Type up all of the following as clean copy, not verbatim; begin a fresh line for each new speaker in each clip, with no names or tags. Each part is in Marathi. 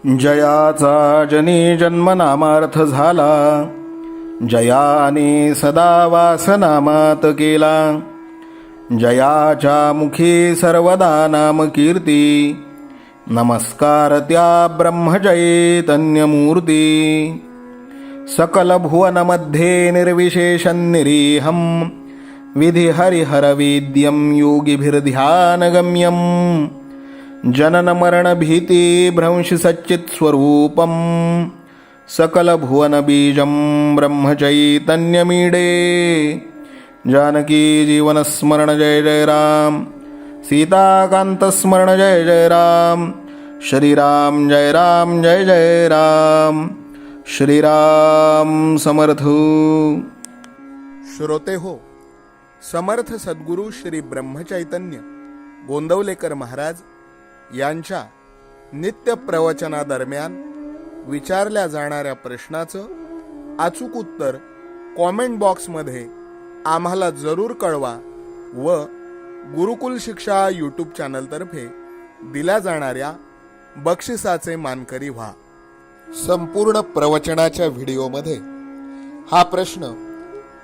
जयाचा जनी जन्मनामार्थ झाला, जयाने सदा वासनामात केला. जयाच्या मुखी सर्वदा नाम कीर्ती, नमस्कार त्या ब्रह्मचैतन्यमूर्ती. सकल भुवनमध्ये निर्विशेषं निरीहं, विधि हरिहरवेद्यं योगिभिर्ध्यानगम्यं. जनन मरण भीति भ्रंश सच्चित् स्वरूपं, सकल भुवन बीजं ब्रह्मचैतन्यमीडे. जानकी जीवन स्मरण जय जय राम, सीताकांत स्मरण जय जय राम. श्रीराम जय राम जय जय राम. श्रीराम समर्थ.
श्रोते हो, समर्थ सद्गुरू श्री ब्रह्मचैतन्य गोंदवलेकर महाराज यांच्या नित्य प्रवचनादरम्यान विचारल्या जाणाऱ्या प्रश्नाचं अचूक उत्तर कॉमेंट बॉक्समध्ये आम्हाला जरूर कळवा व गुरुकुल शिक्षा यूट्यूब चॅनलतर्फे दिल्या जाणाऱ्या बक्षिसाचे मानकरी व्हा. संपूर्ण प्रवचनाच्या व्हिडिओमध्ये हा प्रश्न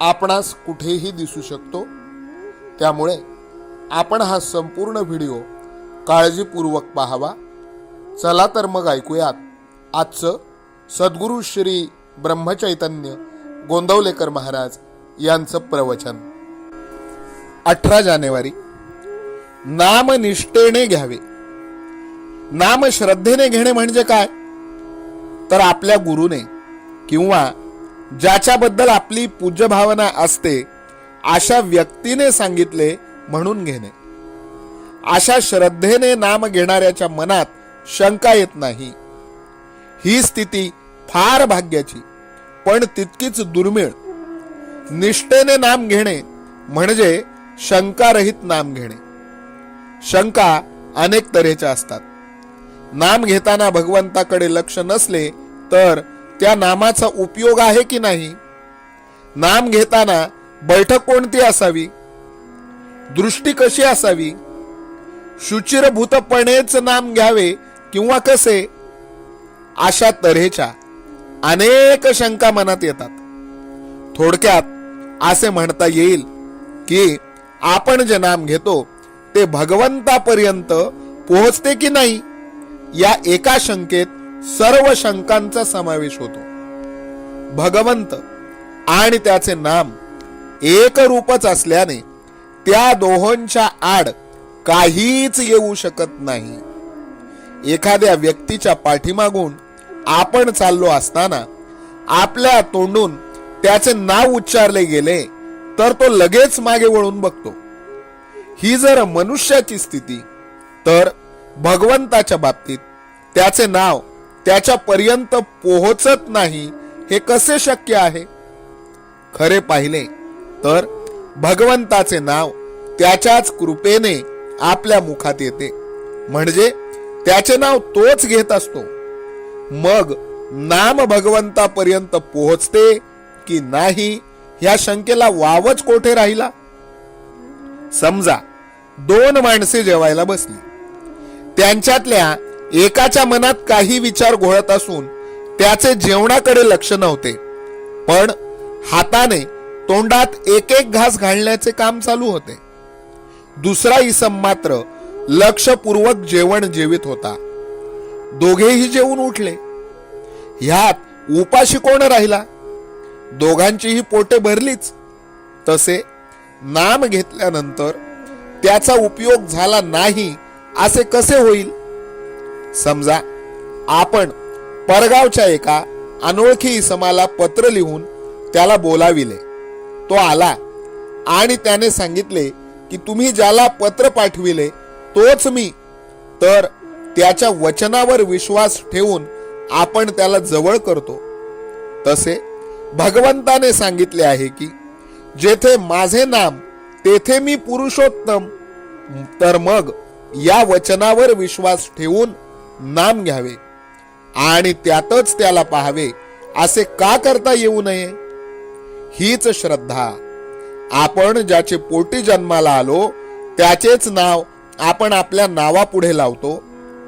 आपणास कुठेही दिसू शकतो, त्यामुळे आपण हा संपूर्ण व्हिडिओ काळजीपूर्वक पाहावा. चला तर मग ऐकूयात आजचं सद्गुरू श्री ब्रह्मचैतन्य गोंदवलेकर महाराज यांचं प्रवचन. 18 जानेवारी. नाम निष्ठेने घ्यावे. नाम श्रद्धेने घेणे म्हणजे काय, तर आपल्या गुरुने किंवा ज्याच्याबद्दल आपली पूज्य भावना असते अशा व्यक्तीने सांगितले म्हणून घेणे. अशा श्रद्धेने नाम घेणाऱ्याच्या मनात शंका येत नाही. ही स्थिती फार भाग्याची पण तितकीच दुर्मिळ. निष्ठेने नाम घेणे म्हणजे शंकारहित नाम घेणे. शंका अनेक तऱ्हेच्या असतात. नाम घेताना भगवंताकडे लक्ष नसले तर त्या नामाचा उपयोग आहे की नाही. नाम घेताना बैठक कोणती असावी, दृष्टी कशी असावी, शुचिरभूतपणेच नाम घ्यावे किंवा कसे, अशा तऱ्हेच्या अनेक शंका मनात येतात. थोडक्यात असे म्हणता येईल की आपण जे नाम घेतो ते भगवंतापर्यंत पोहोचते की नाही या एका शंकेत सर्व शंकांचा समावेश होतो. भगवंत आणि त्याचे नाम एक रूपच असल्याने त्या दोहोंच्या आड काहीच येऊ शकत नाही. एखाद्या व्यक्तीच्या पाठीमागून आपण चाललो असताना आपल्या तोंडून त्याचे नाव उच्चारले गेले तर तो लगेच मागे वळून बघतो. ही जर मनुष्याची स्थिती, तर भगवंताच्या बाबतीत त्याचे नाव त्याच्यापर्यंत पोहोचत नाही हे कसे शक्य आहे. खरे पाहिले तर भगवंताचे नाव त्याच्याच कृपेने आपल्या मुखात येते, म्हणजे त्याचे नाव तोच घेत असतो. मग नाम भगवंतापर्यंत पोहोचते की नाही ह्या शंकेला वावच कोठे राहिला. समजा 2 माणसे जेवायला बसली. त्यांच्यातल्या एकाच्या मनात काही विचार घोळत असून त्याचे जेवणाकडे लक्ष नव्हते, पण हाताने तोंडात एक एक घास घालण्याचे काम चालू होते. दुसरा इसम मात्र लक्षपूर्वक जेवण जेवित होता. दोघेही जेवून उठले. ह्यात उपाशी कोण राहिला. दोघांचीही पोटे भरलीच. तसे नाम घेतल्यानंतर त्याचा उपयोग झाला नाही असे कसे होईल. समजा आपण परगावच्या एका अनोळखी इसमाला पत्र लिहून त्याला बोलाविले. तो आला आणि त्याने सांगितले की तुम्ही ज्याला पत्र पाठविले तोच मी. तर त्याच्या वचनावर विश्वास ठेवून आपण त्याला जवळ करतो. तसे भगवंताने सांगितले आहे की जेथे माझे नाम तेथे मी पुरुषोत्तम. तर मग या वचनावर विश्वास ठेवून नाम घ्यावे आणि त्यातच त्याला पाहावे असे का करता येऊ नये. हीच श्रद्धा. आपण ज्याचे पोटी जन्माला आलो त्याचेच नाव आपण आपल्या नावापुढे लावतो.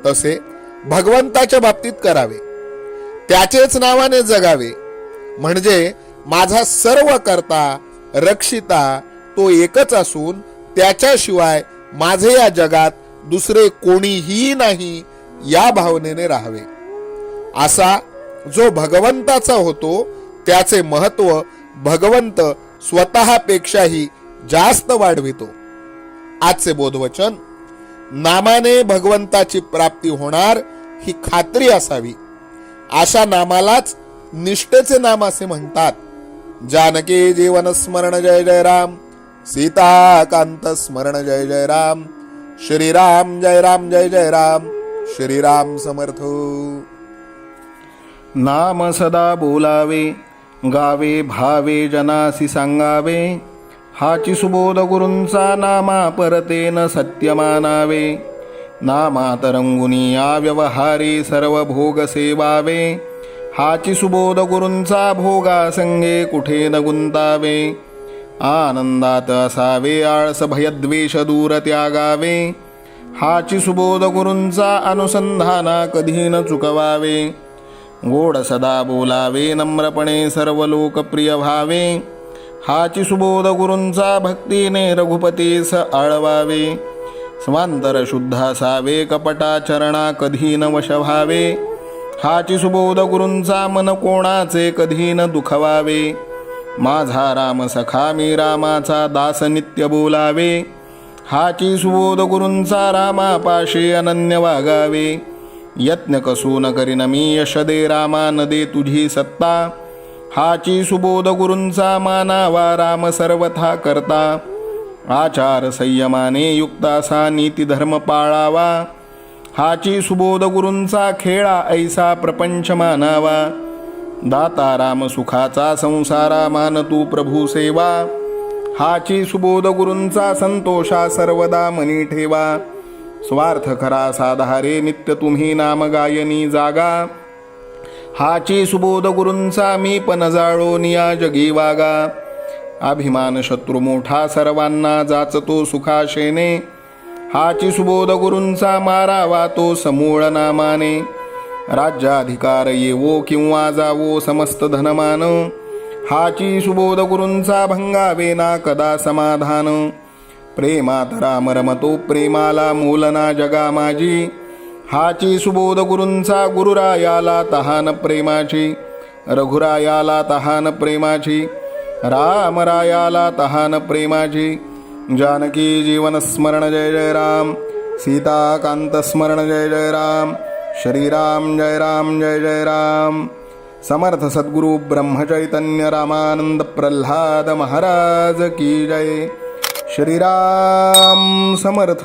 तसे भगवंताच्या बाबतीत करावे, त्याचेच नावाने जगावे. म्हणजे माझा सर्व करता रक्षिता तो एकच असून त्याच्याशिवाय माझे या जगात दुसरे कोणीही नाही या भावनेने राहावे. असा जो भगवंताचा होतो त्याचे महत्व भगवंत स्वतःपेक्षाही जास्त वाढवितो. आजचे बोधवचन: नामाने भगवंताची प्राप्ती होणार ही खात्री असावी. अशा नामालाच निष्ठेचे नाम असे म्हणतात. जानकी जीवन स्मरण जय जय राम, सीताकांत स्मरण जय जय राम, श्रीराम जय राम जय जय राम, श्रीराम समर्थ.
नाम सदा बोलावे, गावे भावे जनासी सांगावे. हाची सुबोध गुरूंचा नामा परतेन सत्य मानावे. नामात रंगुनी या व्यवहारी सर्व भोग सेवावे. हाची सुबोध गुरूंचा भोगा संगे कुठे न गुंतावे. आनंदात असावे आळस भयद्वेष दूर त्यागावे. हाची सुबोध गुरूंचा अनुसंधाना कधी न चुकवावे. गोड सदा बोलावे नम्रपणे सर्व लोकप्रिय व्हावे. हाची सुबोध गुरूंचा भक्तीने रघुपतीस आळवावे. स्वांतर शुद्ध असावे कपटाचरणा कधी न वश व्हावे. हाची सुबोध गुरूंचा मन कोणाचे कधी न दुखवावे. माझा राम सखा मी रामाचा दास नित्य बोलावे. हाची सुबोध गुरूंचा रामापाशी अनन्य वागावे. यत्न कसू न करीन मी यश दे रामा न दे तुझी सत्ता. हाची सुबोध गुरूंचा मानावा राम सर्वथा करता. आचार संयमाने युक्त असा नीती धर्म पाळावा. हाची सुबोध गुरूंचा खेळा ऐसा प्रपंच मानावा. दाता राम सुखाचा संसारा मान तू प्रभू सेवा. हाची सुबोध गुरूंचा संतोषा सर्वदा मनी ठेवा. स्वार्थ खरा साधारे नित्य तुम्ही नाम गायनी जागा. हाची सुबोध गुरूंचा मी पण जाळो निया जगी वागा. अभिमान शत्रू मोठा सर्वांना जाचतो सुखाशेने. हाची सुबोध गुरूंचा मारावा तो समूळ नामाने. राज्याधिकार येवो किंवा जावो समस्त धनमान. हाची सुबोध गुरूंचा भंगावे ना कदा समाधान. प्रेमात राम रमतो प्रेमाला मूलना जगा माझी. हाची सुबोध गुरूंचा गुरुरायाला तहान प्रेमाची. रघुरायाला तहान प्रेमाची. रामरायाला तहान प्रेमाची. जानकी जीवन स्मरण जय जय राम, सीताकांत स्मरण जय जय राम, श्रीराम जय राम जय जय राम. समर्थ सद्गुरु ब्रह्मचैतन्य रामानंद प्रल्हाद महाराज की जय. श्रीराम समर्थ.